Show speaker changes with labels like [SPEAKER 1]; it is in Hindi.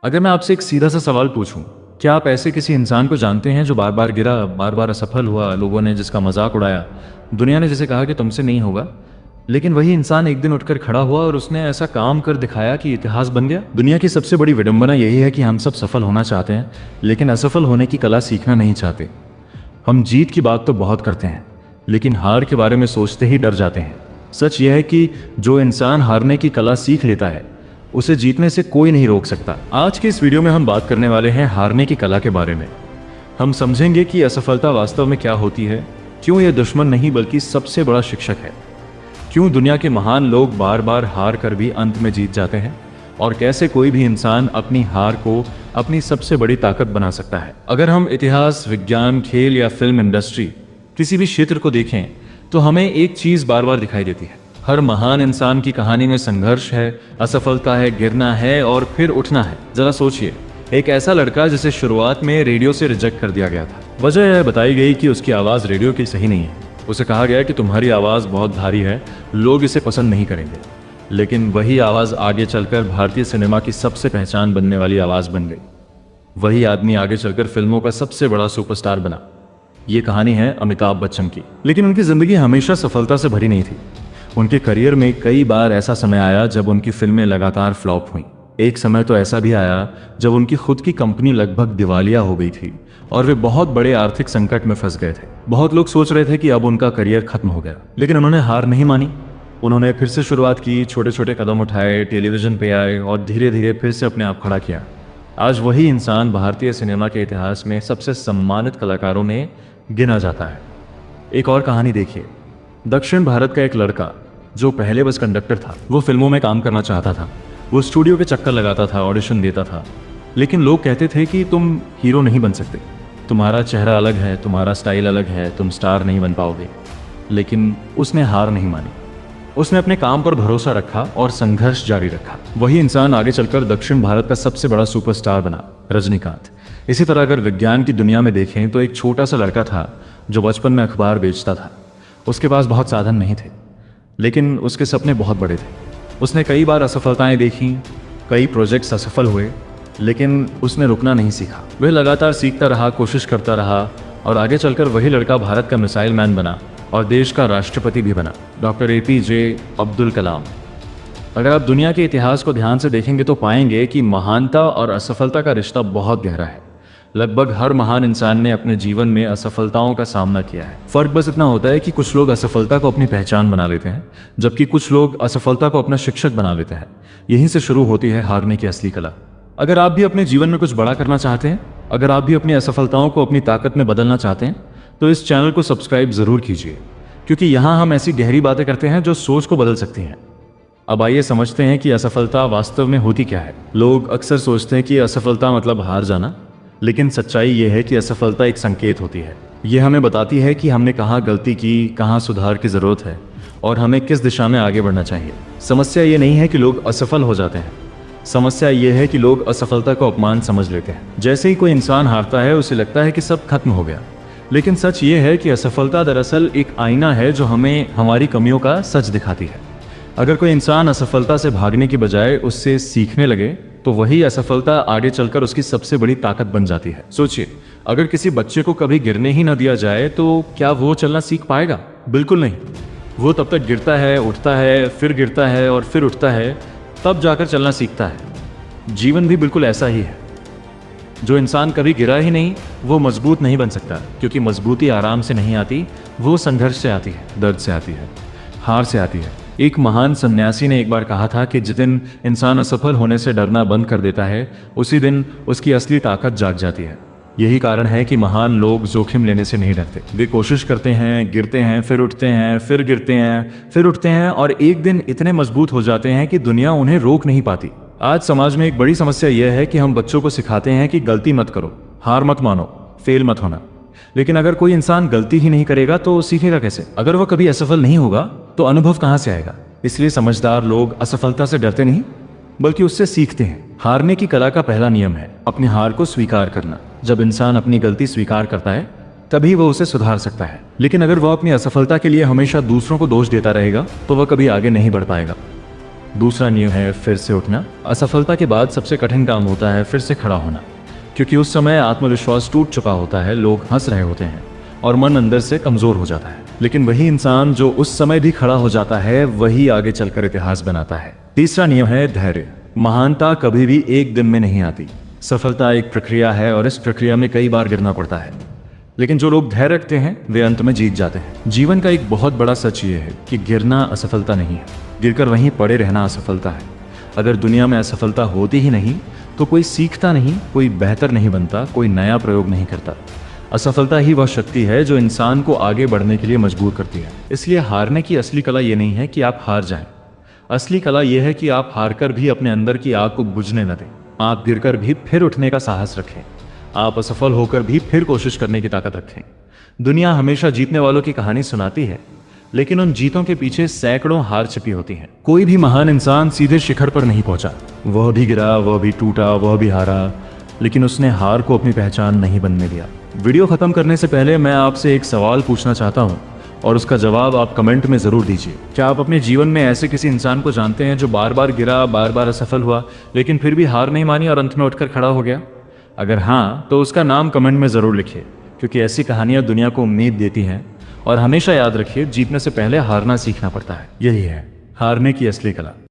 [SPEAKER 1] अगर मैं आपसे एक सीधा सा सवाल पूछूं, क्या आप ऐसे किसी इंसान को जानते हैं जो बार बार गिरा, बार बार असफल हुआ, लोगों ने जिसका मजाक उड़ाया, दुनिया ने जिसे कहा कि तुमसे नहीं होगा, लेकिन वही इंसान एक दिन उठकर खड़ा हुआ और उसने ऐसा काम कर दिखाया कि इतिहास बन गया। दुनिया की सबसे बड़ी विडंबना यही है कि हम सब सफल होना चाहते हैं, लेकिन असफल होने की कला सीखना नहीं चाहते। हम जीत की बात तो बहुत करते हैं, लेकिन हार के बारे में सोचते ही डर जाते हैं। सच यह है कि जो इंसान हारने की कला सीख लेता है, उसे जीतने से कोई नहीं रोक सकता। आज के इस वीडियो में हम बात करने वाले हैं हारने की कला के बारे में। हम समझेंगे कि असफलता वास्तव में क्या होती है, क्यों यह दुश्मन नहीं बल्कि सबसे बड़ा शिक्षक है, क्यों दुनिया के महान लोग बार बार हार कर भी अंत में जीत जाते हैं, और कैसे कोई भी इंसान अपनी हार को अपनी सबसे बड़ी ताकत बना सकता है। अगर हम इतिहास, विज्ञान, खेल या फिल्म इंडस्ट्री, किसी भी क्षेत्र को देखें तो हमें एक चीज बार बार दिखाई देती है। हर महान इंसान की कहानी में संघर्ष है, असफलता है, गिरना है और फिर उठना है। जरा सोचिए, एक ऐसा लड़का जिसे शुरुआत में रेडियो से रिजेक्ट कर दिया गया था। वजह यह बताई गई कि उसकी आवाज़ रेडियो की सही नहीं है। उसे कहा गया कि तुम्हारी आवाज़ बहुत भारी है, लोग इसे पसंद नहीं करेंगे। लेकिन वही आवाज़ आगे चलकर भारतीय सिनेमा की सबसे पहचान बनने वाली आवाज़ बन गई। वही आदमी आगे चलकर फिल्मों का सबसे बड़ा सुपरस्टार बना। ये कहानी है अमिताभ बच्चन की। लेकिन उनकी ज़िंदगी हमेशा सफलता से भरी नहीं थी। उनके करियर में कई बार ऐसा समय आया जब उनकी फिल्में लगातार फ्लॉप हुईं। एक समय तो ऐसा भी आया जब उनकी खुद की कंपनी लगभग दिवालिया हो गई थी और वे बहुत बड़े आर्थिक संकट में फंस गए थे। बहुत लोग सोच रहे थे कि अब उनका करियर खत्म हो गया, लेकिन उन्होंने हार नहीं मानी। उन्होंने फिर से शुरुआत की, छोटे छोटे कदम उठाए, टेलीविजन पे आए और धीरे धीरे फिर से अपने आप खड़ा किया। आज वही इंसान भारतीय सिनेमा के इतिहास में सबसे सम्मानित कलाकारों में गिना जाता है। एक और कहानी देखिए। दक्षिण भारत का एक लड़का जो पहले बस कंडक्टर था, वो फिल्मों में काम करना चाहता था। वो स्टूडियो के चक्कर लगाता था, ऑडिशन देता था, लेकिन लोग कहते थे कि तुम हीरो नहीं बन सकते, तुम्हारा चेहरा अलग है, तुम्हारा स्टाइल अलग है, तुम स्टार नहीं बन पाओगे। लेकिन उसने हार नहीं मानी। उसने अपने काम पर भरोसा रखा और संघर्ष जारी रखा। वही इंसान आगे चलकर दक्षिण भारत का सबसे बड़ा सुपरस्टार बना, रजनीकांत। इसी तरह अगर विज्ञान की दुनिया में देखें तो एक छोटा सा लड़का था जो बचपन में अखबार बेचता था। उसके पास बहुत साधन नहीं थे, लेकिन उसके सपने बहुत बड़े थे। उसने कई बार असफलताएं देखी, कई प्रोजेक्ट्स असफल हुए, लेकिन उसने रुकना नहीं सीखा। वह लगातार सीखता रहा, कोशिश करता रहा और आगे चलकर वही लड़का भारत का मिसाइल मैन बना और देश का राष्ट्रपति भी बना, डॉक्टर APJ अब्दुल कलाम। अगर आप दुनिया के इतिहास को ध्यान से देखेंगे तो पाएंगे कि महानता और असफलता का रिश्ता बहुत गहरा है। लगभग हर महान इंसान ने अपने जीवन में असफलताओं का सामना किया है। फर्क बस इतना होता है कि कुछ लोग असफलता को अपनी पहचान बना लेते हैं, जबकि कुछ लोग असफलता को अपना शिक्षक बना लेते हैं। यहीं से शुरू होती है हारने की असली कला। अगर आप भी अपने जीवन में कुछ बड़ा करना चाहते हैं, अगर आप भी अपनी असफलताओं को अपनी ताकत में बदलना चाहते हैं, तो इस चैनल को सब्सक्राइब जरूर कीजिए, क्योंकि यहाँ हम ऐसी गहरी बातें करते हैं जो सोच को बदल सकती हैं। अब आइए समझते हैं कि असफलता वास्तव में होती क्या है। लोग अक्सर सोचते हैं कि असफलता मतलब हार जाना, लेकिन सच्चाई यह है कि असफलता एक संकेत होती है। यह हमें बताती है कि हमने कहाँ गलती की, कहाँ सुधार की ज़रूरत है और हमें किस दिशा में आगे बढ़ना चाहिए। समस्या ये नहीं है कि लोग असफल हो जाते हैं, समस्या ये है कि लोग असफलता को अपमान समझ लेते हैं। जैसे ही कोई इंसान हारता है, उसे लगता है कि सब खत्म हो गया, लेकिन सच ये है कि असफलता दरअसल एक आईना है जो हमें हमारी कमियों का सच दिखाती है। अगर कोई इंसान असफलता से भागने की बजाय उससे सीखने लगे तो वही असफलता आगे चलकर उसकी सबसे बड़ी ताकत बन जाती है। सोचिए, अगर किसी बच्चे को कभी गिरने ही न दिया जाए तो क्या वो चलना सीख पाएगा? बिल्कुल नहीं। वो तब तक गिरता है, उठता है, फिर गिरता है और फिर उठता है, तब जाकर चलना सीखता है। जीवन भी बिल्कुल ऐसा ही है। जो इंसान कभी गिरा ही नहीं, वो मजबूत नहीं बन सकता, क्योंकि मजबूती आराम से नहीं आती, वो संघर्ष से आती है, दर्द से आती है, हार से आती है। एक महान सन्यासी ने एक बार कहा था कि जिस दिन इंसान असफल होने से डरना बंद कर देता है, उसी दिन उसकी असली ताकत जाग जाती है। यही कारण है कि महान लोग जोखिम लेने से नहीं डरते। वे कोशिश करते हैं, गिरते हैं, फिर उठते हैं, फिर गिरते हैं, फिर उठते हैं और एक दिन इतने मजबूत हो जाते हैं कि दुनिया उन्हें रोक नहीं पाती। आज समाज में एक बड़ी समस्या यह है कि हम बच्चों को सिखाते हैं कि गलती मत करो, हार मत मानो, फेल मत होना। लेकिन अगर कोई इंसान गलती ही नहीं करेगा तो सीखेगा कैसे? अगर वो कभी असफल नहीं होगा तो अनुभव कहाँ से आएगा? इसलिए समझदार लोग असफलता से डरते नहीं, बल्कि उससे सीखते हैं। हारने की कला का पहला नियम है अपनी हार को स्वीकार करना। जब इंसान अपनी गलती स्वीकार करता है, तभी वो उसे सुधार सकता है। लेकिन अगर वह अपनी असफलता के लिए हमेशा दूसरों को दोष देता रहेगा तो वह कभी आगे नहीं बढ़ पाएगा। दूसरा नियम है फिर से उठना। असफलता के बाद सबसे कठिन काम होता है फिर से खड़ा होना, क्योंकि उस समय आत्मविश्वास टूट चुका होता है, लोग हंस रहे होते हैं और मन अंदर से कमजोर हो जाता है। लेकिन वही इंसान जो उस समय भी खड़ा हो जाता है, वही आगे चलकर इतिहास बनाता है। तीसरा नियम है धैर्य। महानता कभी भी एक दिन में नहीं आती। सफलता एक प्रक्रिया है और इस प्रक्रिया में कई बार गिरना पड़ता है, लेकिन जो लोग धैर्य रखते हैं वे अंत में जीत जाते हैं। जीवन का एक बहुत बड़ा सच ये है कि गिरना असफलता नहीं है, गिरकर वहीं पड़े रहना असफलता है। अगर दुनिया में असफलता होती ही नहीं तो कोई सीखता नहीं, कोई बेहतर नहीं बनता, कोई नया प्रयोग नहीं करता। असफलता ही वह शक्ति है जो इंसान को आगे बढ़ने के लिए मजबूर करती है। इसलिए हारने की असली कला ये नहीं है कि आप हार जाएं। असली कला यह है कि आप हारकर भी अपने अंदर की आग को बुझने न दें। आप गिरकर भी फिर उठने का साहस रखें। आप असफल होकर भी फिर कोशिश करने की ताकत रखें। दुनिया हमेशा जीतने वालों की कहानी सुनाती है, लेकिन उन जीतों के पीछे सैकड़ों हार छिपी होती हैं। कोई भी महान इंसान सीधे शिखर पर नहीं पहुंचा। वह भी गिरा, वह भी टूटा, वह भी हारा, लेकिन उसने हार को अपनी पहचान नहीं बनने दिया। वीडियो खत्म करने से पहले मैं आपसे एक सवाल पूछना चाहता हूं और उसका जवाब आप कमेंट में जरूर दीजिए। क्या आप अपने जीवन में ऐसे किसी इंसान को जानते हैं जो बार बार गिरा, बार बार असफल हुआ, लेकिन फिर भी हार नहीं मानी और अंत में उठकर खड़ा हो गया? अगर हाँ, तो उसका नाम कमेंट में जरूर लिखिए, क्योंकि ऐसी कहानियां दुनिया को उम्मीद देती हैं। और हमेशा याद रखिए, जीतने से पहले हारना सीखना पड़ता है। यही है हारने की असली कला।